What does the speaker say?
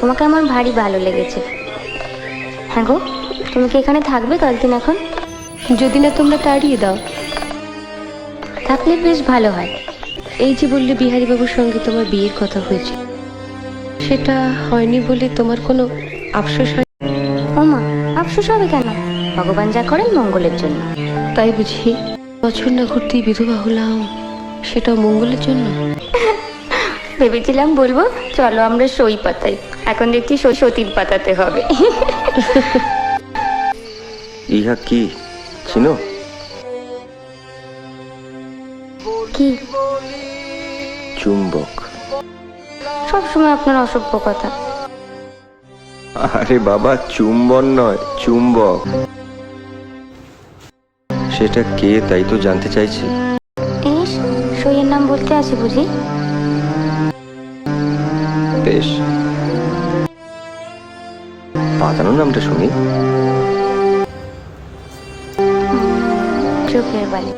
তোমাকে আমার ভারী ভালো লেগেছে। হ্যাঁ গো, তুমি কি এখানে থাকবে কয়েকদিন এখন? যদি না তোমরা তাড়িয়ে দাও। থাকলে বেশ ভালো হয়। এই যে বললে বিহারীবাবুর সঙ্গে তোমার বিয়ের কথা হয়েছে, সেটা হয়নি বলে তোমার কোনো আফসোস হয়? ও মা, আফসোস হবে কেন? ভগবান যা করেন মঙ্গলের জন্য। তাই বুঝি? বছর না ঘুরতেই বিধবা হলাম, সেটাও মঙ্গলের জন্য? ভেবেছিলাম বলবো চলো আমরা সই পাতাই, এখন দেখছি সতীর পাতাতে হবে। ইহা কি চিনো? কি? চুম্বক। সবসময় আপনার অসভ্য কথা। আরে বাবা, চুম্বন নয়, চুম্বক। সেটা কে তাই তো জানতে চাইছি। ইস, সইয়ের নাম বলতে আছে বুঝি? বেশ, পাতানো নামটা শুনি। চোখের বালি।